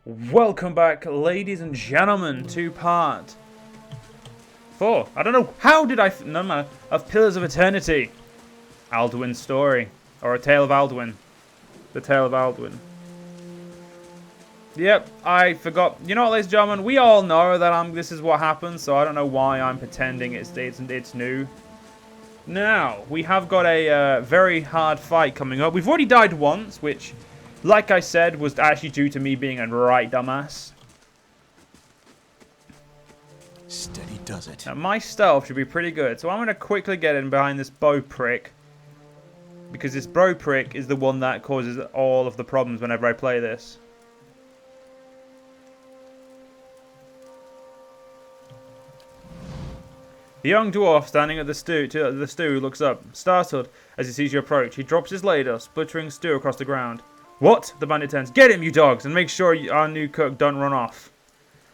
Welcome back, ladies and gentlemen, to part 4. I don't know, how did I... No matter. Of Pillars of Eternity. Aldwyn's story. Or A Tale of Aldwyn. The Tale of Aldwyn. Yep, I forgot. You know what, ladies and gentlemen? We all know that this is what happens, so I don't know why I'm pretending it's new. Now, we have got a very hard fight coming up. We've already died once, which... like I said, was actually due to me being a right dumbass. Steady does it. Now, my stealth should be pretty good. So I'm going to quickly get in behind this bow prick. Because this bow prick is the one that causes all of the problems whenever I play this. The young dwarf standing at the stew looks up, startled as he sees you approach. He drops his ladle, splittering stew across the ground. What? The bandit turns. Get him, you dogs, and make sure our new cook don't run off.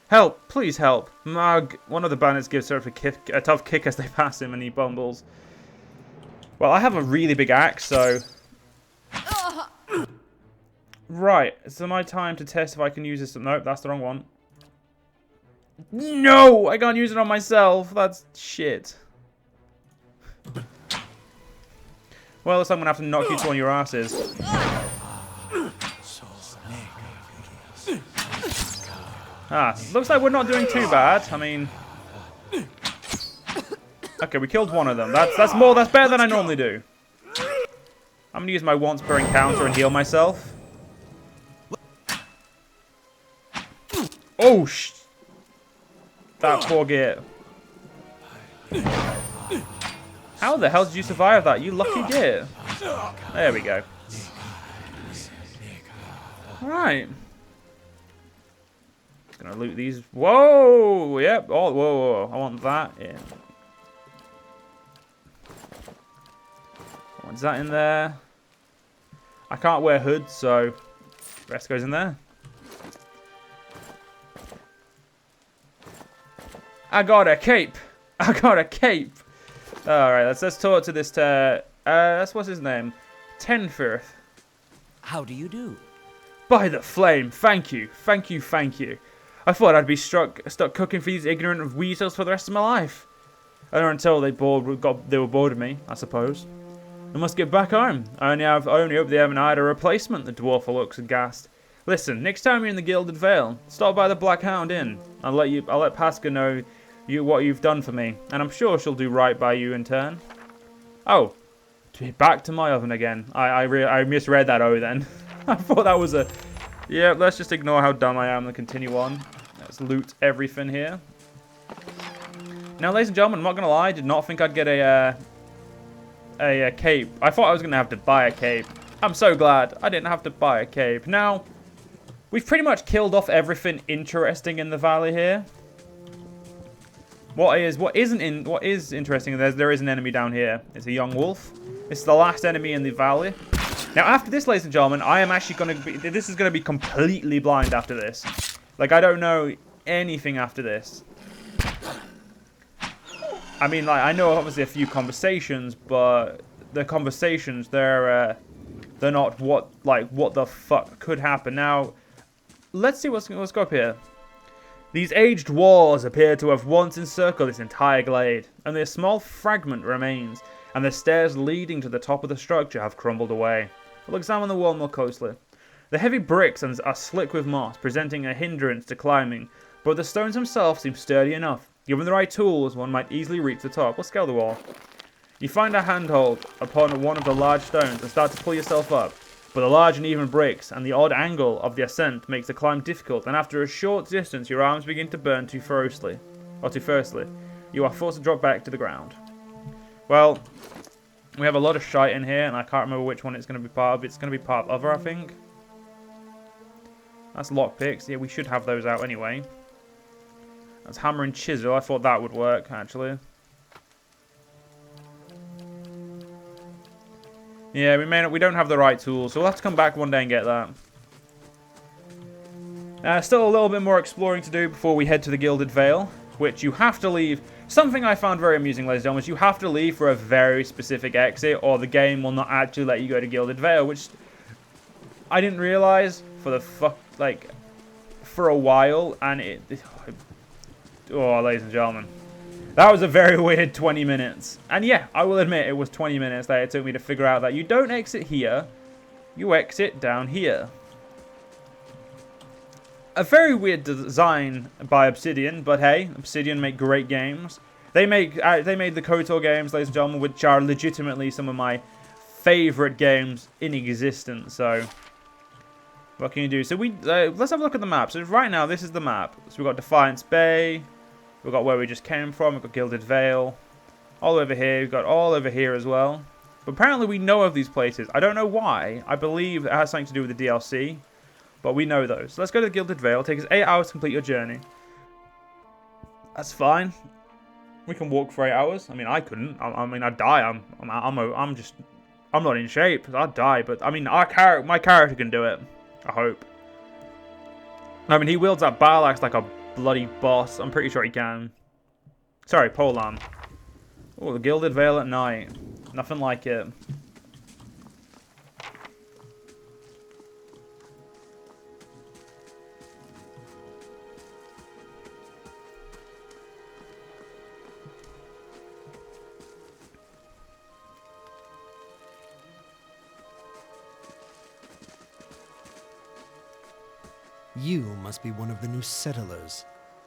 Help! Please help! Mug! One of the bandits gives her a tough kick as they pass him, and he bumbles. Well, I have a really big axe, so... Right, so my time to test if I can use this... Nope, that's the wrong one. No! I can't use it on myself! That's shit. Well, looks like I'm gonna have to knock you two on your asses. Looks like we're not doing too bad. I mean... Okay, we killed one of them. That's better than I normally do. I'm gonna use my once per encounter and heal myself. Oh, that poor git. How the hell did you survive that? You lucky git. There we go. Alright. Gonna loot these. Whoa! Yep. Oh, whoa. I want that in. What's that in there? I can't wear hoods, so the rest goes in there. I got a cape. I got a cape. All right, let's talk to this. That's what's his name, Tenfirth. How do you do? By the flame, thank you, thank you, thank you. I thought I'd be stuck cooking for these ignorant weasels for the rest of my life. Or until they were bored of me, I suppose. I must get back home. I only hope they haven't hired a replacement. The dwarf looks aghast. Listen, next time you're in the Gilded Vale, stop by the Black Hound Inn. I'll let Pasca know what you've done for me, and I'm sure she'll do right by you in turn. Oh, back to my oven again. I misread that O then. I thought that was a... Yeah, let's just ignore how dumb I am and continue on. Let's loot everything here. Now, ladies and gentlemen, I'm not going to lie. I did not think I'd get a cape. I thought I was going to have to buy a cape. I'm so glad I didn't have to buy a cape. Now, we've pretty much killed off everything interesting in the valley here. What is interesting, there is an enemy down here. It's a young wolf. It's the last enemy in the valley. Now, after this, ladies and gentlemen, I am actually going to be... This is going to be completely blind after this. Like, I don't know anything after this. I mean, like, I know obviously a few conversations, but the conversations, they're not what the fuck could happen. Now, let's see let's go up here. These aged walls appear to have once encircled this entire glade. Only a small fragment remains, and the stairs leading to the top of the structure have crumbled away. We'll examine the wall more closely. The heavy bricks are slick with moss, presenting a hindrance to climbing, but the stones themselves seem sturdy enough. Given the right tools, one might easily reach the top. We'll scale the wall. You find a handhold upon one of the large stones and start to pull yourself up, but the large and even bricks and the odd angle of the ascent makes the climb difficult, and after a short distance your arms begin to burn too fiercely. You are forced to drop back to the ground. Well, we have a lot of shite in here, and I can't remember which one it's going to be part of. It's going to be part of other, I think. That's lockpicks. Yeah, we should have those out anyway. That's hammer and chisel. I thought that would work, actually. Yeah, we don't have the right tools, so we'll have to come back one day and get that. Still a little bit more exploring to do before we head to the Gilded Vale, which you have to leave. Something I found very amusing, ladies and gentlemen, is you have to leave for a very specific exit, or the game will not actually let you go to Gilded Vale, which I didn't realize for the for a while, and oh, ladies and gentlemen, that was a very weird 20 minutes. And yeah, I will admit it was 20 minutes that it took me to figure out that you don't exit here, you exit down here. A very weird design by Obsidian, but hey, Obsidian make great games. They made the KOTOR games, ladies and gentlemen, which are legitimately some of my favorite games in existence. So, what can you do? So let's have a look at the map. So right now, this is the map. So we've got Defiance Bay. We've got where we just came from. We've got Gilded Vale. All over here. We've got all over here as well. But apparently we know of these places. I don't know why. I believe it has something to do with the DLC. But we know those. So let's go to Gilded Vale. It'll take us 8 hours to complete your journey. That's fine. We can walk for 8 hours. I mean, I couldn't. I mean, I'd die. I'm not in shape. I'd die. But I mean, my character can do it. I hope. I mean, he wields that battle axe like a bloody boss. I'm pretty sure he can. Sorry, Polearm. Oh, the Gilded Vale at night. Nothing like it. You must be one of the new settlers.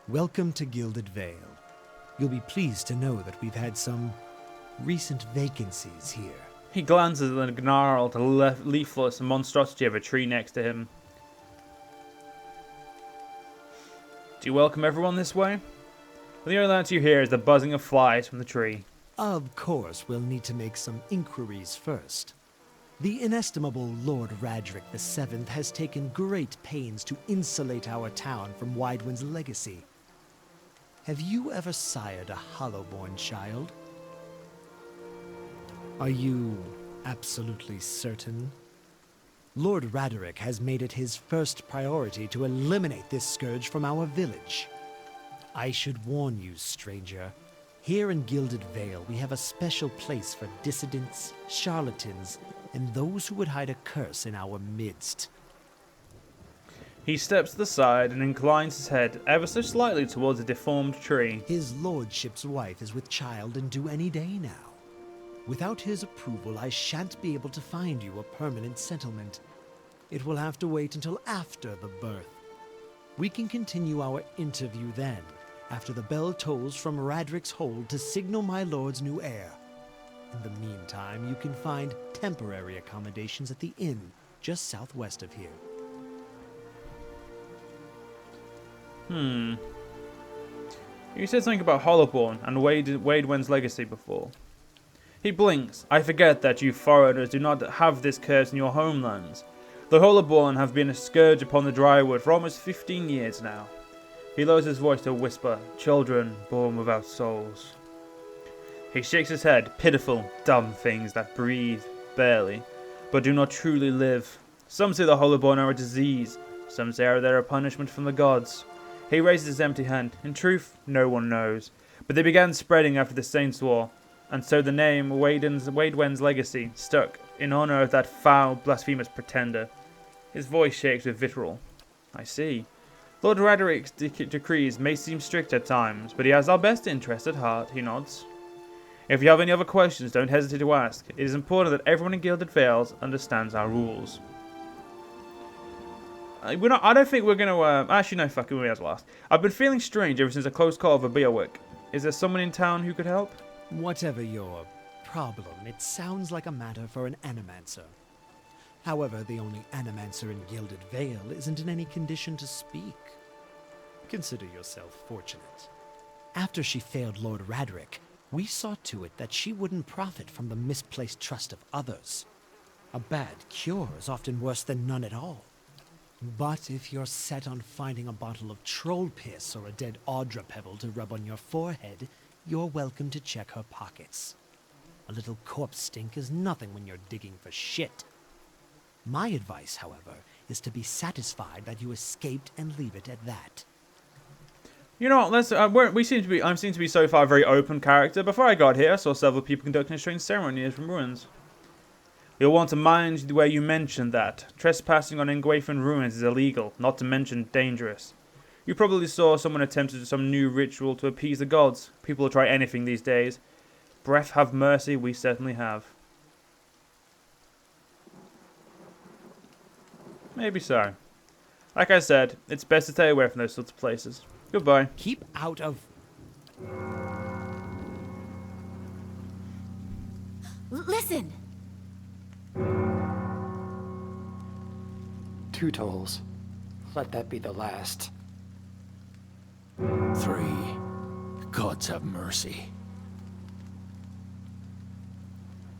Welcome to Gilded Vale. You'll be pleased to know that we've had some recent vacancies here. He glances at the gnarled, leafless monstrosity of a tree next to him. Do you welcome everyone this way? The only answer you hear is the buzzing of flies from the tree. Of course, we'll need to make some inquiries first. The inestimable Lord Radric VII has taken great pains to insulate our town from Widewind's legacy. Have you ever sired a Hollowborn child? Are you absolutely certain? Lord Radric has made it his first priority to eliminate this scourge from our village. I should warn you, stranger. Here in Gilded Vale, we have a special place for dissidents, charlatans, and those who would hide a curse in our midst. He steps to the side and inclines his head ever so slightly towards a deformed tree. His lordship's wife is with child and due any day now. Without his approval, I shan't be able to find you a permanent settlement. It will have to wait until after the birth. We can continue our interview then, after the bell tolls from Radric's hold to signal my lord's new heir. In the meantime, you can find temporary accommodations at the inn just southwest of here. You said something about Hollowborn and Widewind's legacy before. He blinks. I forget that you foreigners do not have this curse in your homelands. The Hollowborn have been a scourge upon the Drywood for almost 15 years now. He lowers his voice to a whisper, children born without souls. He shakes his head, pitiful, dumb things that breathe, barely, but do not truly live. Some say the Hollowborn are a disease, some say they're a punishment from the gods. He raises his empty hand. In truth, no one knows. But they began spreading after the Saints' War, and so the name Widewind's legacy stuck in honor of that foul, blasphemous pretender. His voice shakes with vitriol. I see. Lord Radric's decrees may seem strict at times, but he has our best interest at heart, he nods. If you have any other questions, don't hesitate to ask. It is important that everyone in Gilded Vale understands our rules. I don't think we're going to... actually, no, fuck it, we have last. I've been feeling strange ever since a close call of a Beowulf. Is there someone in town who could help? Whatever your problem, it sounds like a matter for an animancer. However, the only animancer in Gilded Vale isn't in any condition to speak. Consider yourself fortunate. After she failed Lord Radric, we saw to it that she wouldn't profit from the misplaced trust of others. A bad cure is often worse than none at all. But if you're set on finding a bottle of troll piss or a dead Audra pebble to rub on your forehead, you're welcome to check her pockets. A little corpse stink is nothing when you're digging for shit. My advice, however, is to be satisfied that you escaped and leave it at that. You know what, let's, I seem to be so far a very open character. Before I got here, I saw several people conducting a strange ceremony from ruins. You'll want to mind where you mention that. Trespassing on Engwafen ruins is illegal, not to mention dangerous. You probably saw someone attempted some new ritual to appease the gods. People will try anything these days. Breath have mercy, we certainly have. Maybe so. Like I said, it's best to stay away from those sorts of places. Goodbye. Keep out of... Listen! 2 tolls. Let that be the last. 3. Gods have mercy.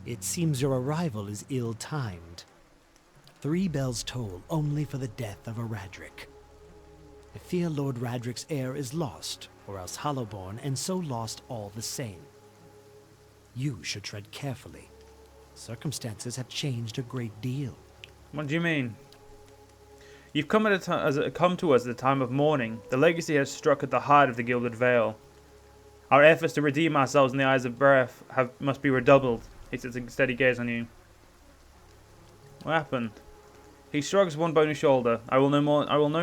It seems your arrival is ill-timed. 3 bells toll only for the death of a Radric. I fear Lord Radric's heir is lost, or else Hollowborn, and so lost all the same. You should tread carefully. Circumstances have changed a great deal. What do you mean? You've come to us at a time of mourning. The legacy has struck at the heart of the Gilded Vale. Our efforts to redeem ourselves in the eyes of Breath must be redoubled. He sets a steady gaze on you. What happened? He shrugs one bony shoulder. I will know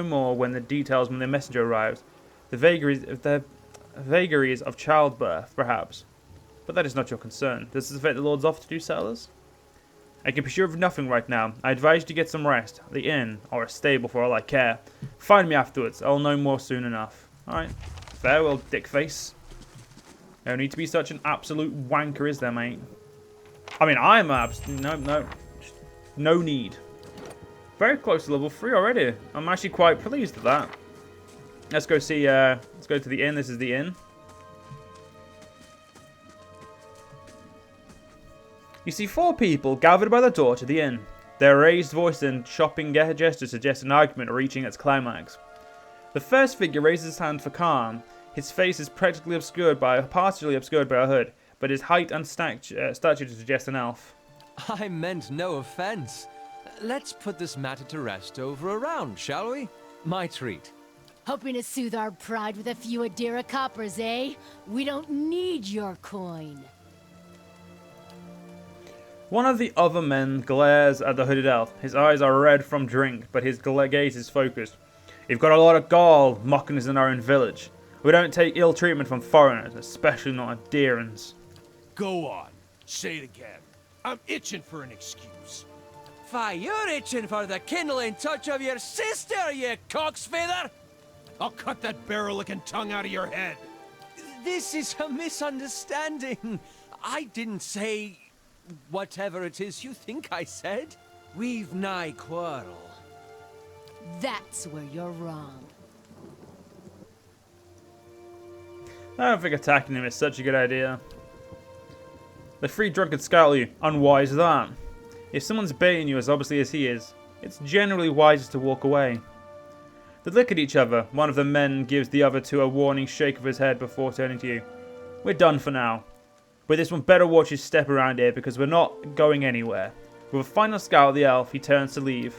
more when the messenger arrives. The vagaries of childbirth, perhaps. But that is not your concern. Does this affect the Lord's offer to do settlers? I can be sure of nothing right now. I advise you to get some rest. The inn, or a stable for all I care. Find me afterwards. I'll know more soon enough. Alright. Farewell, dickface. No need to be such an absolute wanker, is there, mate? I mean, I'm no need. Very close to level 3 already. I'm actually quite pleased with that. Let's go see, let's go to the inn. This is the inn. You see 4 people gathered by the door to the inn. Their raised voice and shopping gesture suggest an argument reaching its climax. The first figure raises his hand for calm. His face is partially obscured by a hood, but his height and stature suggest an elf. I meant no offense. Let's put this matter to rest over a round, shall we? My treat. Hoping to soothe our pride with a few Adira coppers, eh? We don't need your coin. One of the other men glares at the hooded elf. His eyes are red from drink, but his gaze is focused. You've got a lot of gall mocking us in our own village. We don't take ill treatment from foreigners, especially not Adirans. Go on. Say it again. I'm itching for an excuse. Fie, you're itching for the kindling touch of your sister, you cocksfeather! I'll cut that barrel-licking tongue out of your head. This is a misunderstanding. I didn't say whatever it is you think I said. We've nigh quarrel. That's where you're wrong. I don't think attacking him is such a good idea. The 3 drunkards scowl you. Unwise that. If someone's baiting you as obviously as he is, it's generally wisest to walk away. They look at each other. One of the men gives the other 2 a warning shake of his head before turning to you. We're done for now. But this one better watch his step around here because we're not going anywhere. With a final scowl at the elf, he turns to leave.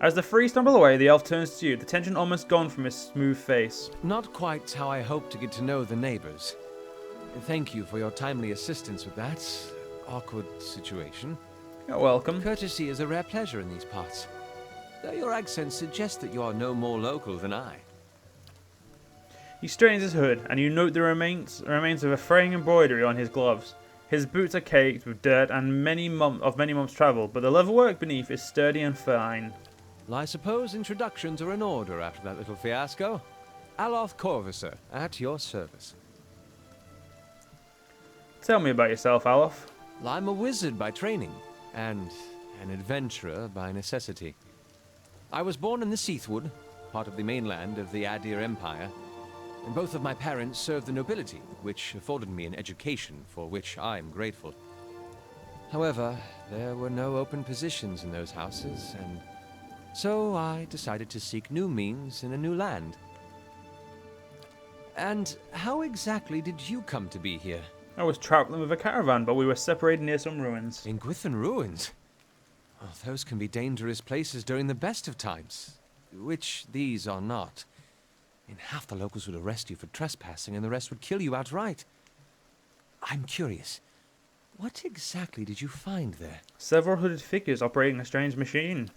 As the 3 stumble away, the elf turns to you, the tension almost gone from his smooth face. Not quite how I hoped to get to know the neighbors. Thank you for your timely assistance with that awkward situation. You're welcome. Courtesy is a rare pleasure in these parts. Though your accent suggests that you are no more local than I. He straightens his hood, and you note the remains of a fraying embroidery on his gloves. His boots are caked with dirt and many months' travel, but the leatherwork beneath is sturdy and fine. Well, I suppose introductions are in order after that little fiasco. Aloth Corvusser, at your service. Tell me about yourself, Aloth. Well, I'm a wizard by training, and an adventurer by necessity. I was born in the Seathwood, part of the mainland of the Adir Empire, and both of my parents served the nobility, which afforded me an education for which I am grateful. However, there were no open positions in those houses, and so I decided to seek new means in a new land. And how exactly did you come to be here? I was traveling with a caravan, but we were separated near some ruins. In Gwithan ruins? Oh, those can be dangerous places during the best of times, which these are not. And half the locals would arrest you for trespassing and the rest would kill you outright. I'm curious. What exactly did you find there? Several hooded figures operating a strange machine.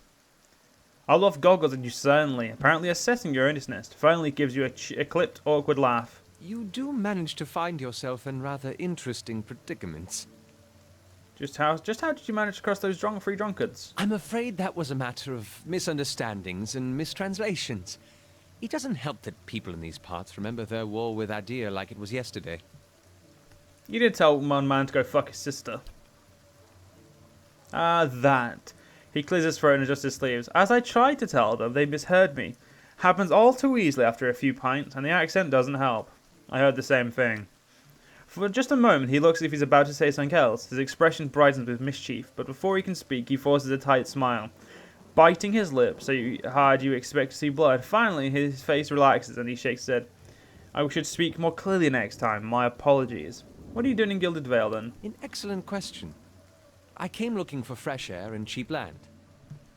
Olaf goggles at you sternly, apparently assessing your earnestness. Finally gives you a clipped, awkward laugh. You do manage to find yourself in rather interesting predicaments. Just how did you manage to cross those free drunkards? I'm afraid that was a matter of misunderstandings and mistranslations. It doesn't help that people in these parts remember their war with Adir like it was yesterday. You did tell one man to go fuck his sister. Ah, that. He clears his throat and adjusts his sleeves. As I tried to tell them, they misheard me. Happens all too easily after a few pints, and the accent doesn't help. I heard the same thing. For just a moment, he looks as if he's about to say something else. His expression brightens with mischief, but before he can speak, he forces a tight smile. Biting his lips so hard you expect to see blood. Finally, his face relaxes and he shakes his head. I should speak more clearly next time. My apologies. What are you doing in Gilded Vale, then? An excellent question. I came looking for fresh air and cheap land.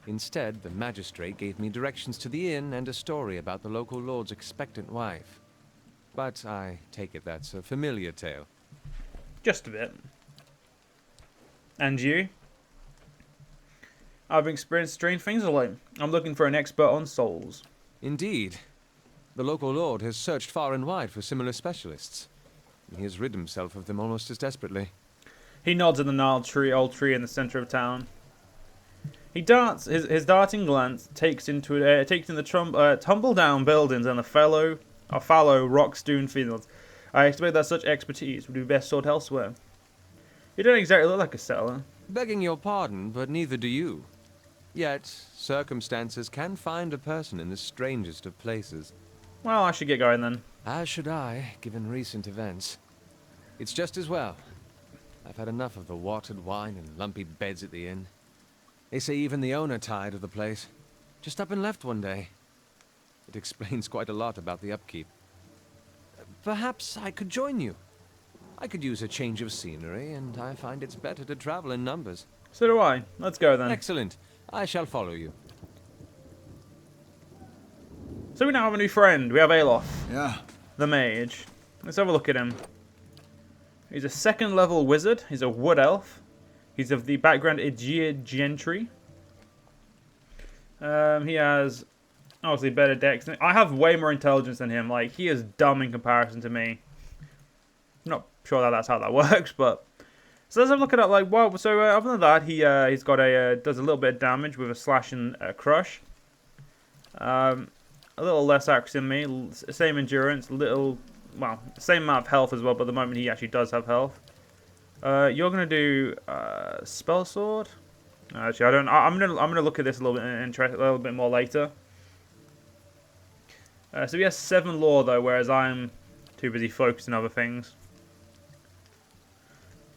Instead, the magistrate gave me directions to the inn and a story about the local lord's expectant wife. But I take it that's a familiar tale. Just a bit. And you? I've experienced strange things alone. I'm looking for an expert on souls. Indeed. The local lord has searched far and wide for similar specialists. He has rid himself of them almost as desperately. He nods at the gnarled old tree in the center of town. He darts. His darting glance takes in the tumble-down buildings and the fallow rock-strewn fields. I expect that such expertise would be best sought elsewhere. You don't exactly look like a settler. Begging your pardon, but neither do you. Yet, circumstances can find a person in the strangest of places. Well, I should get going then. As should I, given recent events. It's just as well. I've had enough of the watered wine and lumpy beds at the inn. They say even the owner tired of the place. Just up and left one day. It explains quite a lot about the upkeep. Perhaps I could join you. I could use a change of scenery, and I find it's better to travel in numbers. So do I. Let's go then. Excellent. I shall follow you. So we now have a new friend. We have Alof. Yeah. The Mage. Let's have a look at him. He's a 2nd level wizard. He's a wood elf. He's of the background Aegea gentry. He has obviously better dex. I have way more intelligence than him. Like, he is dumb in comparison to me. I'm not sure that that's how that works, but so let's have a look at it. Like, well, so other than that, he's got does a little bit of damage with a slash and a crush. A little less accuracy than me. Same endurance. Same amount of health as well. But at the moment, he actually does have health. You're gonna do spell sword. Actually, I don't. I'm gonna look at this a little bit more later. So he has 7 lore though, whereas I'm too busy focusing on other things.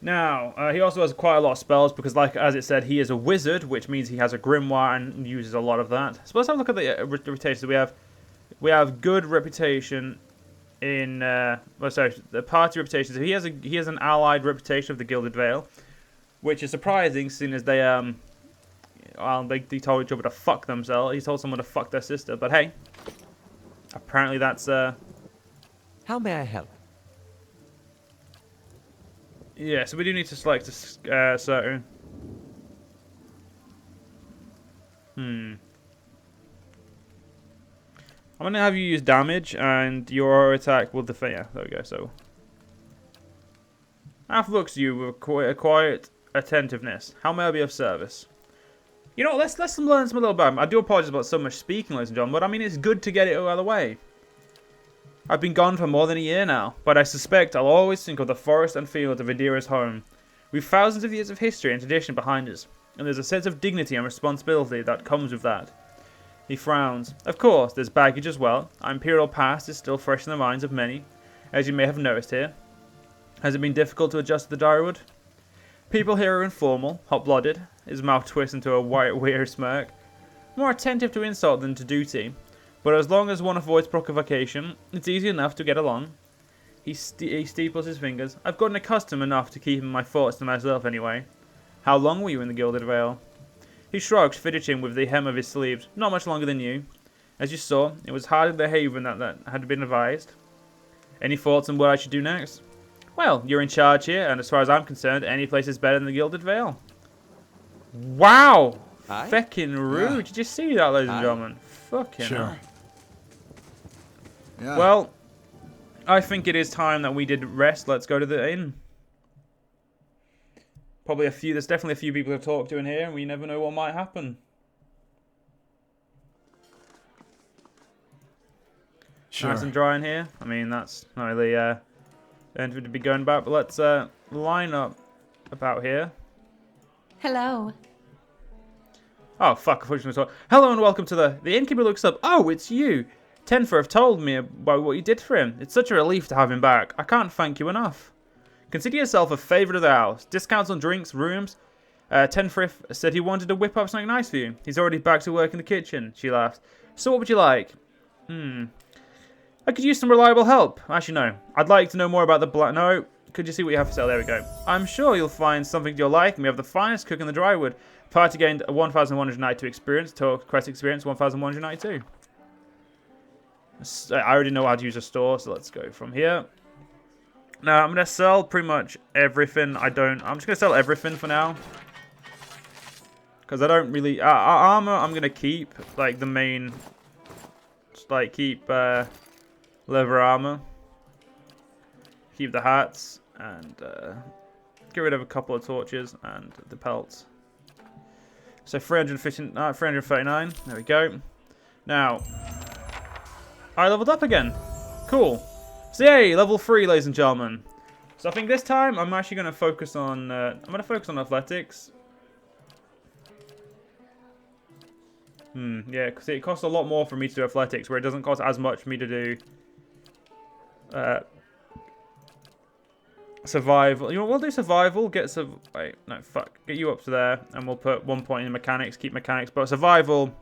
Now, he also has quite a lot of spells because, like as it said, he is a wizard, which means he has a grimoire and uses a lot of that. So let's have a look at the reputation. So we have good reputation in the party reputation. So he has an allied reputation of the Gilded Vale, which is surprising, seeing as they told each other to fuck themselves. He told someone to fuck their sister, but hey, apparently that's How may I help? yeah. So we do need to select a certain. I'm going to have you use damage, and your attack will defend. Yeah, there we go. So, Alf looks at you with a quiet attentiveness. How may I be of service? You know, let's learn some a little bit. I do apologize about so much speaking, ladies and gentlemen, but I mean, it's good to get it out of the way. I've been gone for more than a year now, but I suspect I'll always think of the forest and fields of Adira's home. We've thousands of years of history and tradition behind us, and there's a sense of dignity and responsibility that comes with that. He frowns. Of course, there's baggage as well. Our imperial past is still fresh in the minds of many, as you may have noticed here. Has it been difficult to adjust to the Dyrwood? People here are informal, hot-blooded. His mouth twists into a weird smirk. More attentive to insult than to duty. But as long as one avoids provocation, it's easy enough to get along. He steeples his fingers. I've gotten accustomed enough to keeping my thoughts to myself anyway. How long were you in the Gilded Vale? He shrugs, fidgeting with the hem of his sleeves. Not much longer than you. As you saw, it was hardly the haven that had been advised. Any thoughts on what I should do next? Well, you're in charge here, and as far as I'm concerned, any place is better than the Gilded Vale. Wow! Aye? Feckin' rude. Yeah. Did you see that, ladies and Aye. gentlemen? Fucking Sure. hell. Yeah. Well, I think it is time that we did rest. Let's go to the inn. There's definitely a few people to talk to in here, and we never know what might happen. Sure. Nice and dry in here. I mean, that's not really anything to be going about, but let's line up about here. Hello. Oh, fuck. I thought you were going to talk. Hello and welcome to the innkeeper looks up. Oh, it's you. Tenfer told me about what you did for him. It's such a relief to have him back. I can't thank you enough. Consider yourself a favourite of the house. Discounts on drinks, rooms. Tenfer said he wanted to whip up something nice for you. He's already back to work in the kitchen. She laughed. So what would you like? I could use some reliable help. Actually, no. I'd like to know more about the No. Could you see what you have for sale? There we go. I'm sure you'll find something you'll like. We have the finest cook in the drywood. Party gained 1,192 experience. Total quest experience 1,192. I already know how to use a store, so let's go from here. Now, I'm going to sell pretty much everything. I'm just going to sell everything for now. Because I don't really... armor, I'm going to keep, like, the main... Just, like, keep leather armor. Keep the hats. And get rid of a couple of torches and the pelts. So 339. There we go. Now... I leveled up again. Cool. So yay, level 3, ladies and gentlemen. So I think this time I'm actually going to focus on athletics. Yeah, because it costs a lot more for me to do athletics, where it doesn't cost as much for me to do survival. You know, we'll do survival. Get you up to there, and we'll put 1 point in mechanics. Keep mechanics, but survival.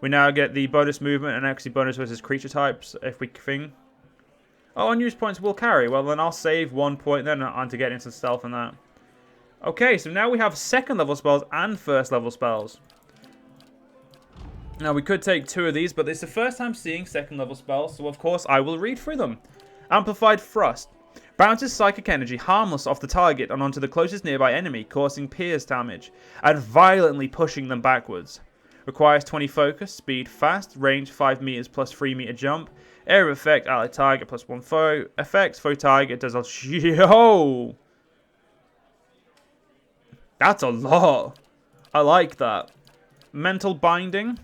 We now get the bonus movement and actually bonus versus creature types if we thing. Oh, unused points will carry. Well, then I'll save 1 point then on to get into stealth and that. Okay, so now we have second level spells and first level spells. Now, we could take 2 of these, but it's the first time seeing second level spells, so of course I will read through them. Amplified Thrust. Bounces psychic energy harmless off the target and onto the closest nearby enemy, causing pierce damage and violently pushing them backwards. Requires 20 focus, speed, fast, range 5 meters plus 3 meter jump, area effect, ally target plus 1 foe, effects, foe target does a... Yo! That's a lot. I like that. Mental Binding.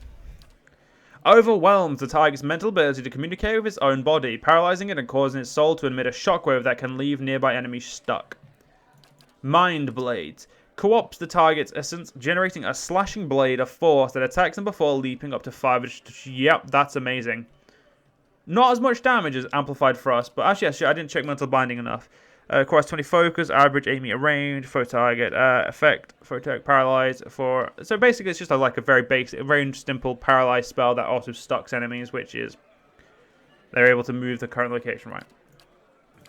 Overwhelms the target's mental ability to communicate with its own body, paralyzing it and causing its soul to emit a shockwave that can leave nearby enemies stuck. Mind Blades. Co-opts the target's essence, generating a slashing blade of force that attacks them before leaping up to 5. Yep, that's amazing. Not as much damage as Amplified Thrust, but actually, I didn't check Mental Binding enough. Requires 20 focus, average 8 meter range, foe target, effect, foe target paralyzed for... So basically it's just like a very basic, very simple paralyzed spell that also stucks enemies, which is... They're able to move the current location, right.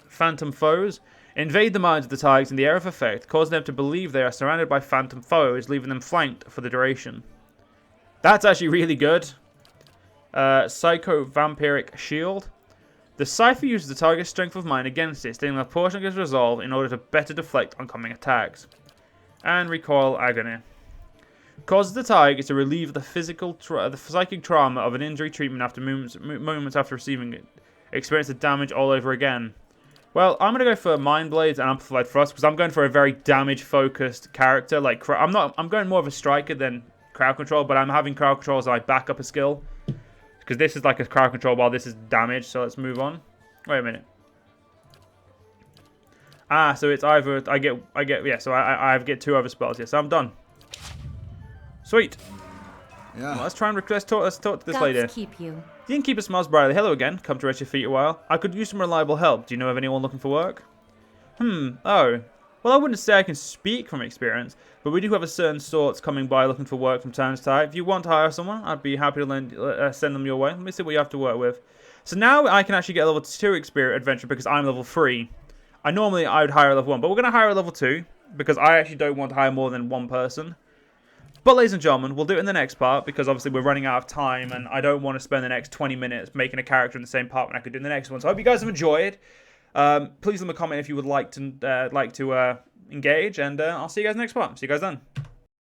Phantom Foes. Invade the minds of the targets in the area of effect, causing them to believe they are surrounded by phantom foes, leaving them flanked for the duration. That's actually really good. Psycho Vampiric Shield. The Cypher uses the target's strength of mind against it, stealing a portion of his resolve in order to better deflect oncoming attacks. And Recoil Agony. Causes the target to relieve the psychic trauma of an injury treatment after moments after receiving it. Experience the damage all over again. Well, I'm going to go for Mind Blades and Amplified Thrust because I'm going for a very damage-focused character. Like I'm going more of a striker than crowd control, but I'm having crowd control as I back up a skill. Because this is like a crowd control while this is damage, so let's move on. Wait a minute. So it's either I get 2 other spells here, so I'm done. Sweet. Yeah. Well, let's talk to this lady. Keep you. The innkeeper smiles brightly. Hello again. Come to rest your feet a while. I could use some reliable help. Do you know of anyone looking for work? Oh. Well, I wouldn't say I can speak from experience, but we do have a certain sorts coming by looking for work from time to time. If you want to hire someone, I'd be happy to send them your way. Let me see what you have to work with. So now I can actually get a level 2 experience adventure because I'm level 3. I would hire a level 1, but we're going to hire a level 2 because I actually don't want to hire more than 1 person. But ladies and gentlemen, we'll do it in the next part because obviously we're running out of time and I don't want to spend the next 20 minutes making a character in the same part when I could do in the next one. So I hope you guys have enjoyed. Please leave a comment if you would like to engage, and I'll see you guys next part. See you guys then.